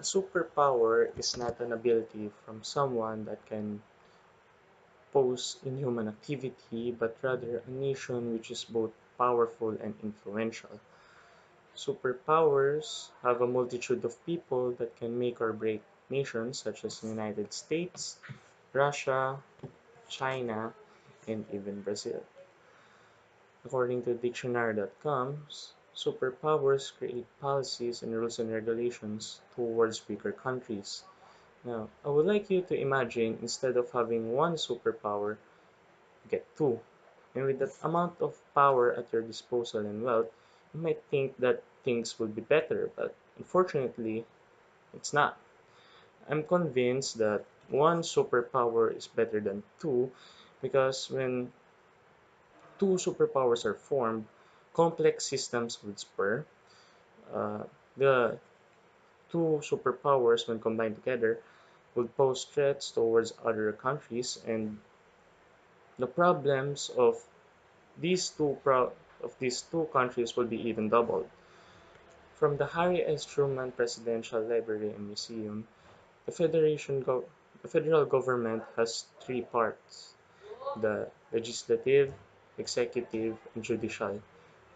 A superpower is not an ability from someone that can pose inhuman activity, but rather a nation which is both powerful and influential. Superpowers have a multitude of people that can make or break nations such as the United States, Russia, China, and even Brazil. According to dictionary.com, superpowers create policies and rules and regulations towards weaker countries. Now, I would like you to imagine instead of having one superpower, get two. And with that amount of power at your disposal and wealth, you might think that things would be better, but unfortunately, it's not. I'm convinced that one superpower is better than two because when two superpowers are formed, complex systems would spur. Uh, the two superpowers, when combined together, would pose threats towards other countries, and the problems of these two countries will be even doubled. From the Harry S. Truman Presidential Library and Museum, the federal government has three parts: the legislative, executive, and judicial.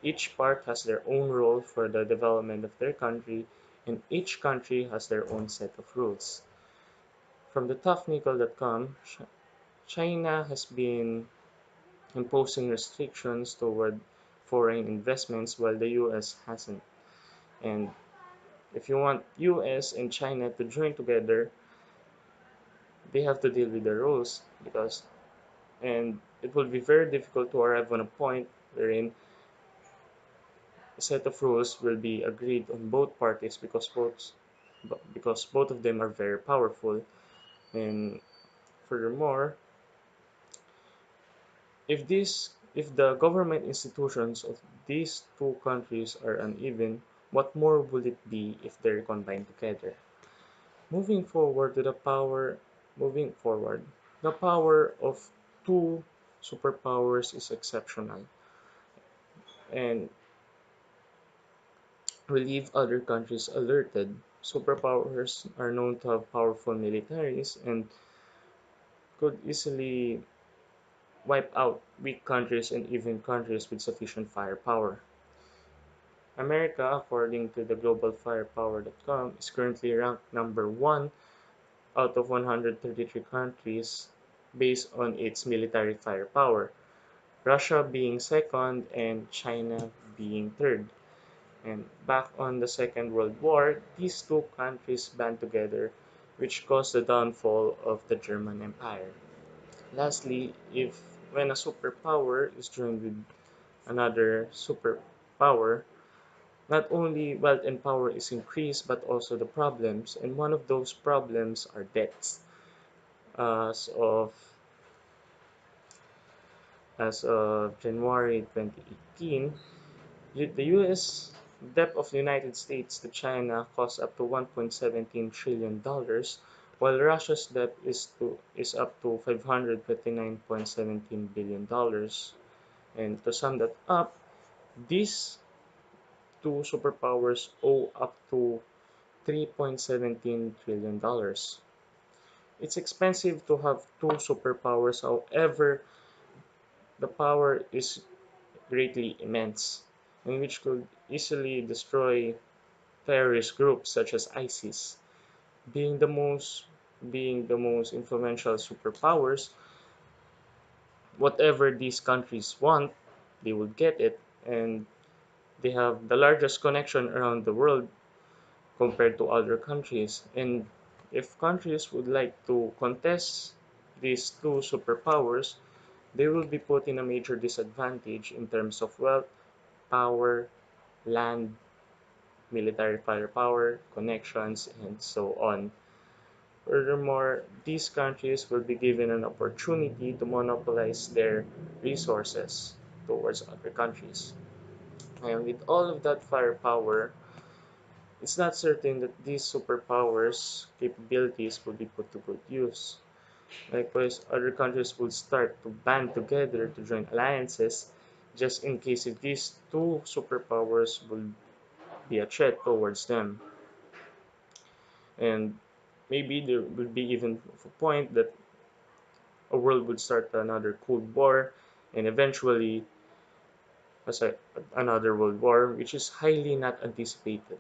Each part has their own role for the development of their country, and each country has their own set of rules. From the toughnickel.com, China has been imposing restrictions toward foreign investments while the US hasn't. And if you want US and China to join together, they have to deal with the rules because and it will be very difficult to arrive on a point wherein a set of rules will be agreed on both parties because both of them are very powerful. And furthermore, if the government institutions of these two countries are uneven, what more will it be if they're combined together? Moving forward to the power moving forward, the power of two superpowers is exceptional and will leave other countries alerted. Superpowers are known to have powerful militaries and could easily wipe out weak countries and even countries with sufficient firepower. America, according to the globalfirepower.com, is currently ranked number 1 out of 133 countries based on its military firepower, Russia being second and China being third. And back on the Second World War, these two countries band together, which caused the downfall of the German Empire. Lastly, if when a superpower is joined with another superpower, not only wealth and power is increased, but also the problems, and one of those problems are debts. As of as of January 2018, the U.S. debt of the United States to China costs up to $1.17 trillion, while Russia's debt is up to $529.17 billion. And to sum that up, these two superpowers owe up to $3.17 trillion. It's expensive to have two superpowers, however, the power is greatly immense, and which could easily destroy terrorist groups such as ISIS. Being the most being the most influential superpowers, whatever these countries want, they will get it, and they have the largest connection around the world compared to other countries. And if countries would like to contest these two superpowers, they will be put in a major disadvantage in terms of wealth, power, land, military firepower, connections, and so on. Furthermore, these countries will be given an opportunity to monopolize their resources towards other countries. And with all of that firepower, it's not certain that these superpowers' capabilities will be put to good use. Likewise, other countries will start to band together to join alliances just in case if these two superpowers will be a threat towards them. And maybe there would be even a point that a world would start another Cold War, and eventually as a, another World War, which is highly not anticipated.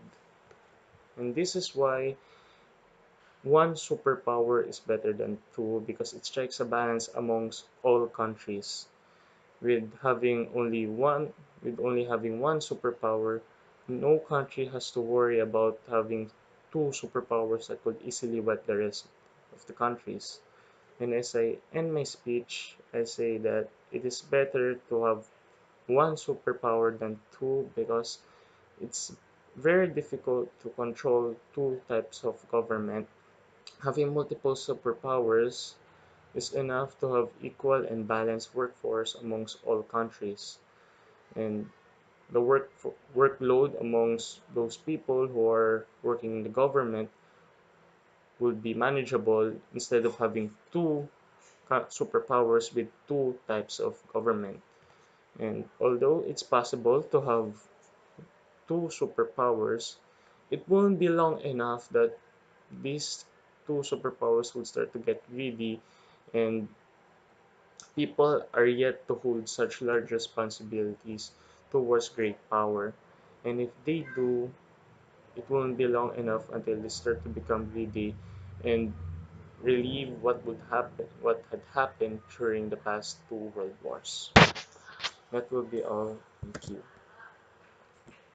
And this is why one superpower is better than two because it strikes a balance amongst all countries. With having only one, with only having one superpower, no country has to worry about having two superpowers that could easily wipe the rest of the countries. And as I end my speech, I say that it is better to have one superpower than two because it's very difficult to control two types of government. Having multiple superpowers is enough to have equal and balanced workforce amongst all countries, and the workload amongst those people who are working in the government would be manageable instead of having two superpowers with two types of government. And although it's possible to have two superpowers, it won't be long enough that these two superpowers would start to get greedy, and people are yet to hold such large responsibilities towards great power. And if they do, it won't be long enough until they start to become greedy and relieve what had happened during the past two world wars. That will be all. Thank you.